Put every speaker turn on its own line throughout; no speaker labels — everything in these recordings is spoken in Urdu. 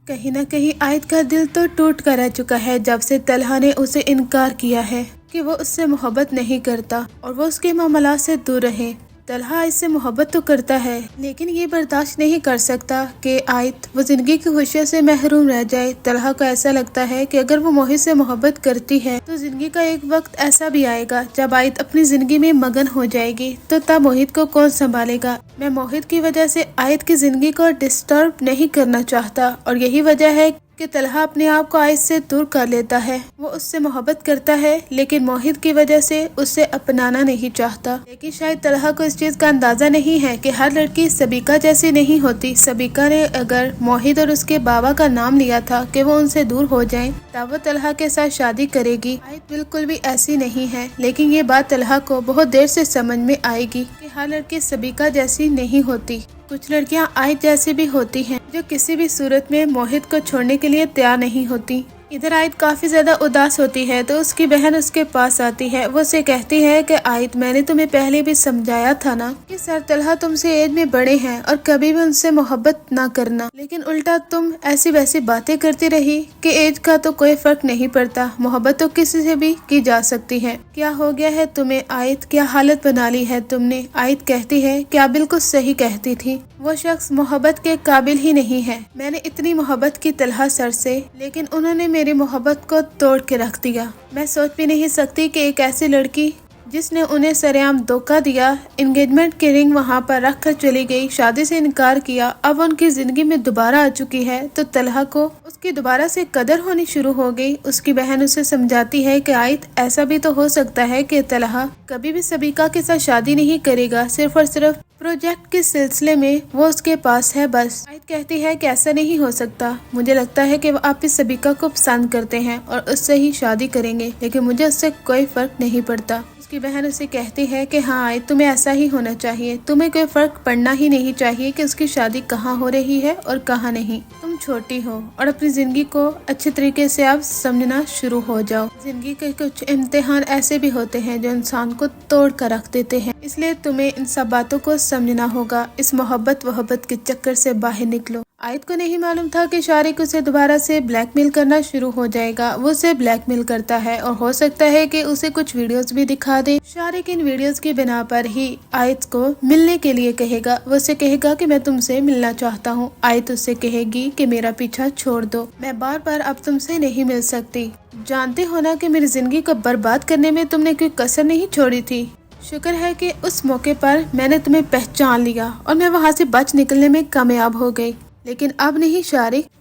کہیں نہ کہیں آیت کا دل تو ٹوٹ کر رہ چکا ہے جب سے طلحہ نے اسے انکار کیا ہے کہ وہ اس سے محبت نہیں کرتا اور وہ اس کے معاملات سے دور رہے۔ طلحہ آیت سے محبت تو کرتا ہے لیکن یہ برداشت نہیں کر سکتا کہ آیت وہ زندگی کی خوشیوں سے محروم رہ جائے۔ طلحہ کو ایسا لگتا ہے کہ اگر وہ موہت سے محبت کرتی ہے تو زندگی کا ایک وقت ایسا بھی آئے گا جب آیت اپنی زندگی میں مگن ہو جائے گی تو تب موہت کو کون سنبھالے گا۔ میں موہت کی وجہ سے آیت کی زندگی کو ڈسٹرب نہیں کرنا چاہتا اور یہی وجہ ہے کہ طلحہ اپنے آپ کو آیت سے دور کر لیتا ہے۔ وہ اس سے محبت کرتا ہے لیکن موہت کی وجہ سے اسے اپنانا نہیں چاہتا۔ لیکن شاید طلحہ کو اس چیز کا اندازہ نہیں ہے کہ ہر لڑکی سبیکہ جیسی نہیں ہوتی۔ سبیکہ نے اگر موہت اور اس کے بابا کا نام لیا تھا کہ وہ ان سے دور ہو جائیں تب وہ طلحہ کے ساتھ شادی کرے گی۔ آیت بالکل بھی ایسی نہیں ہے، لیکن یہ بات طلحہ کو بہت دیر سے سمجھ میں آئے گی کہ ہر لڑکی سبیکہ جیسی نہیں ہوتی۔ کچھ لڑکیاں آیت جیسی بھی ہوتی ہیں جو کسی بھی صورت میں موہت کو چھوڑنے کے لیے تیار نہیں ہوتی۔ ادھر آیت کافی زیادہ اداس ہوتی ہے تو اس کی بہن اس کے پاس آتی ہے۔ وہ اسے کہتی ہے کہ آیت میں نے تمہیں پہلے بھی سمجھایا تھا نا کہ سر طلحہ تم سے ایج میں بڑے ہیں اور کبھی بھی ان سے محبت نہ کرنا، لیکن الٹا تم ایسی ویسی باتیں کرتی رہی کہ ایج کا تو کوئی فرق نہیں پڑتا، محبت تو کسی سے بھی کی جا سکتی ہے۔ کیا ہو گیا ہے تمہیں آیت؟ کیا حالت بنا لی ہے تم نے؟ آیت کہتی ہے کہ آپ بالکل صحیح کہتی تھی، وہ شخص محبت کے قابل ہی نہیں ہے۔ میں نے اتنی محبت کی طلحہ سر سے لیکن انہوں نے میری محبت کو توڑ کے رکھ دیا۔ میں سوچ بھی نہیں سکتی کہ ایک ایسی لڑکی جس نے انہیں سرعام دھوکہ دیا، انگیجمنٹ کی رنگ وہاں پر رکھ کر چلی گئی، شادی سے انکار کیا، اب ان کی زندگی میں دوبارہ آ چکی ہے تو طلحہ کو اس کی دوبارہ سے قدر ہونی شروع ہو گئی۔ اس کی بہن اسے سمجھاتی ہے کہ آیت ایسا بھی تو ہو سکتا ہے کہ طلحہ کبھی بھی سبیکہ کے ساتھ شادی نہیں کرے گا، صرف اور صرف پروجیکٹ کے سلسلے میں وہ اس کے پاس ہے بس۔ آیت کہتی ہے کہ ایسا نہیں ہو سکتا، مجھے لگتا ہے کہ آپ اس سبیکہ کو پسند کرتے ہیں اور اس سے ہی شادی کریں گے، لیکن مجھے اس سے کوئی فرق نہیں پڑتا۔ اس کی بہن اسے کہتی ہے کہ ہاں آیت تمہیں ایسا ہی ہونا چاہیے، تمہیں کوئی فرق پڑنا ہی نہیں چاہیے کہ اس کی شادی کہاں ہو رہی ہے اور کہاں نہیں۔ تم چھوٹی ہو اور اپنی زندگی کو اچھے طریقے سے آپ سمجھنا شروع ہو جاؤ۔ زندگی کے کچھ امتحان ایسے بھی ہوتے ہیں جو انسان کو توڑ کر رکھ دیتے ہیں، اس لیے تمہیں ان سب باتوں کو سمجھنا ہوگا۔ اس محبت کے چکر سے باہر نکلو۔ آیت کو نہیں معلوم تھا کہ شارق اسے دوبارہ سے بلیک میل کرنا شروع ہو جائے گا۔ وہ اسے بلیک میل کرتا ہے اور ہو سکتا ہے کہ اسے کچھ ویڈیوز بھی دکھا دے۔ شارق ان ویڈیوز کی بنا پر ہی آیت کو ملنے کے لیے کہے گا۔ وہ اسے کہے گا کہ میں تم سے ملنا چاہتا ہوں۔ آیت اسے کہے گی کہ میرا پیچھا چھوڑ دو، میں بار بار اب تم سے نہیں مل سکتی۔ جانتے ہو نا کہ میری زندگی کو برباد کرنے میں تم نے کوئی کسر نہیں چھوڑی تھی۔ شکر ہے کہ اس موقع پر میں نے تمہیں پہچان لیا اور میں وہاں سے بچ نکلنے میں کامیاب ہو گئی، لیکن اب نہیں۔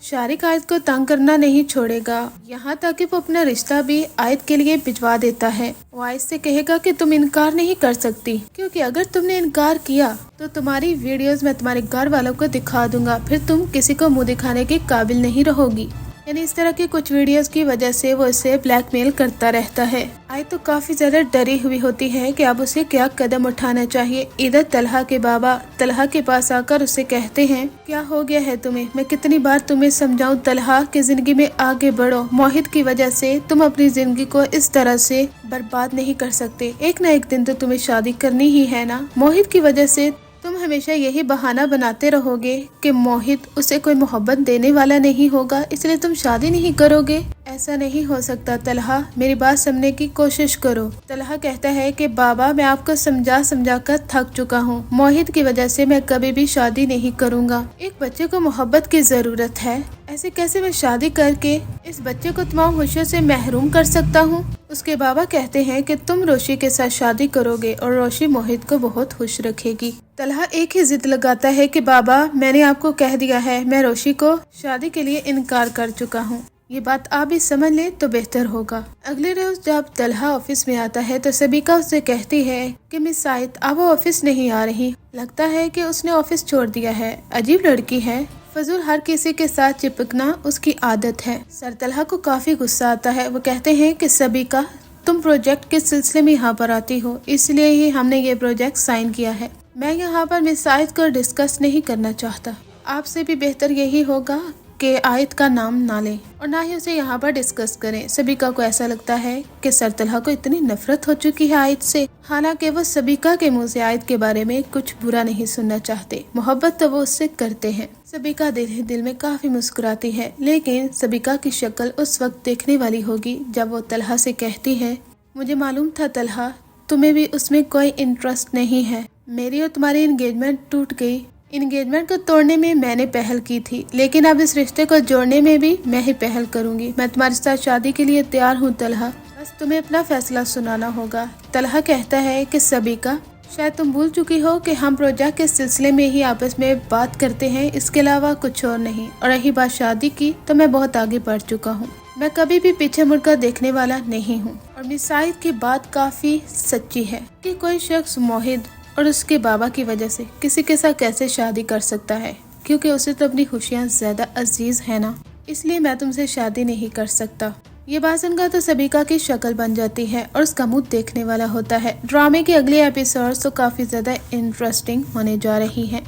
شارق آیت کو تنگ کرنا نہیں چھوڑے گا، یہاں تک کہ وہ اپنا رشتہ بھی آیت کے لیے بھجوا دیتا ہے۔ وہ آیت سے کہے گا کہ تم انکار نہیں کر سکتی، کیونکہ اگر تم نے انکار کیا تو تمہاری ویڈیوز میں تمہارے گھر والوں کو دکھا دوں گا، پھر تم کسی کو منہ دکھانے کے قابل نہیں رہو گی۔ یعنی اس طرح کی کچھ ویڈیوز کی وجہ سے وہ اسے بلیک میل کرتا رہتا ہے۔ آیت تو کافی زیادہ ڈری ہوئی ہوتی ہے کہ اب اسے کیا قدم اٹھانا چاہیے۔ ادھر طلحہ کے بابا طلحہ کے پاس آ کر اسے کہتے ہیں کیا ہو گیا ہے تمہیں؟ میں کتنی بار تمہیں سمجھاؤں طلحہ کہ زندگی میں آگے بڑھو، موہت کی وجہ سے تم اپنی زندگی کو اس طرح سے برباد نہیں کر سکتے، ایک نہ ایک دن تو تمہیں شادی کرنی ہی ہے نا۔ موہت کی وجہ سے تم ہمیشہ یہی بہانہ بناتے رہو گے کہ موہت اسے کوئی محبت دینے والا نہیں ہوگا، اس لیے تم شادی نہیں کرو گے۔ ایسا نہیں ہو سکتا طلحہ، میری بات سمجھنے کی کوشش کرو۔ طلحہ کہتا ہے کہ بابا میں آپ کو سمجھا کر تھک چکا ہوں، موہت کی وجہ سے میں کبھی بھی شادی نہیں کروں گا۔ ایک بچے کو محبت کی ضرورت ہے، ایسے کیسے میں شادی کر کے اس بچے کو تمام خوشیوں سے محروم کر سکتا ہوں؟ اس کے بابا کہتے ہیں کہ تم روشی کے ساتھ شادی کرو گے اور روشی موہت کو بہت خوش رکھے گی۔ طلحہ ایک ہی ضد لگاتا ہے کہ بابا میں نے آپ کو کہہ دیا ہے، میں روشی کو شادی کے لیے انکار کر چکا ہوں، یہ بات آپ بھی سمجھ لیں تو بہتر ہوگا۔ اگلے روز جب طلحہ آفس میں آتا ہے تو سبیکہ اسے کہتی ہے کہ مس آیت اب وہ آفس نہیں آ رہی، لگتا ہے کہ اس نے آفس چھوڑ دیا ہے، عجیب لڑکی ہے، فضول ہر کسی کے ساتھ چپکنا اس کی عادت ہے۔ سر طلحہ کو کافی غصہ آتا ہے، وہ کہتے ہیں کہ سبیکہ تم پروجیکٹ کے سلسلے میں یہاں پر آتی ہو، اس لیے ہی ہم نے یہ پروجیکٹ سائن کیا ہے، میں یہاں پر مس آیت کو ڈسکس نہیں کرنا چاہتا، آپ سے بھی بہتر یہی ہوگا کہ آیت کا نام نہ لیں اور نہ ہی اسے یہاں پر ڈسکس کریں۔ سبیکا کو ایسا لگتا ہے کہ سر طلحہ کو اتنی نفرت ہو چکی ہے آیت سے، حالانکہ وہ سبیکا کے منہ سے آیت کے بارے میں کچھ برا نہیں سننا چاہتے، محبت تو وہ اس سے کرتے ہیں۔ سبیکا دل ہی دل میں کافی مسکراتی ہے، لیکن سبیکا کی شکل اس وقت دیکھنے والی ہوگی جب وہ طلحہ سے کہتی ہے، مجھے معلوم تھا طلحہ تمہیں بھی اس میں کوئی انٹرسٹ نہیں ہے، میری اور تمہاری انگیجمنٹ ٹوٹ گئی، انگیجمنٹ کو توڑنے میں میں نے پہل کی تھی، لیکن اب اس رشتے کو جوڑنے میں بھی میں ہی پہل کروں گی، میں تمہارے ساتھ شادی کے لیے تیار ہوں طلحہ، بس تمہیں اپنا فیصلہ سنانا ہوگا۔ طلحہ کہتا ہے کہ سبیکا شاید تم بھول چکی ہو کہ ہم پروجیکٹ کے سلسلے میں ہی آپس میں بات کرتے ہیں، اس کے علاوہ کچھ اور نہیں، اور رہی بات شادی کی تو میں بہت آگے بڑھ چکا ہوں، میں کبھی بھی پیچھے مڑ کر دیکھنے والا نہیں ہوں۔ اور مس سعید کی بات کافی سچی ہے کہ کوئی شخص موحد اور اس کے بابا کی وجہ سے کسی کے ساتھ کیسے شادی کر سکتا ہے، کیونکہ اسے تو اپنی خوشیاں زیادہ عزیز ہے نا، اس لیے میں تم سے شادی نہیں کر سکتا۔ یہ بات سن کر تو سبیکا کی شکل بن جاتی ہے اور اس کا منہ دیکھنے والا ہوتا ہے۔ ڈرامے کے اگلے ایپیسوڈز تو کافی زیادہ انٹرسٹنگ ہونے جا رہی ہیں۔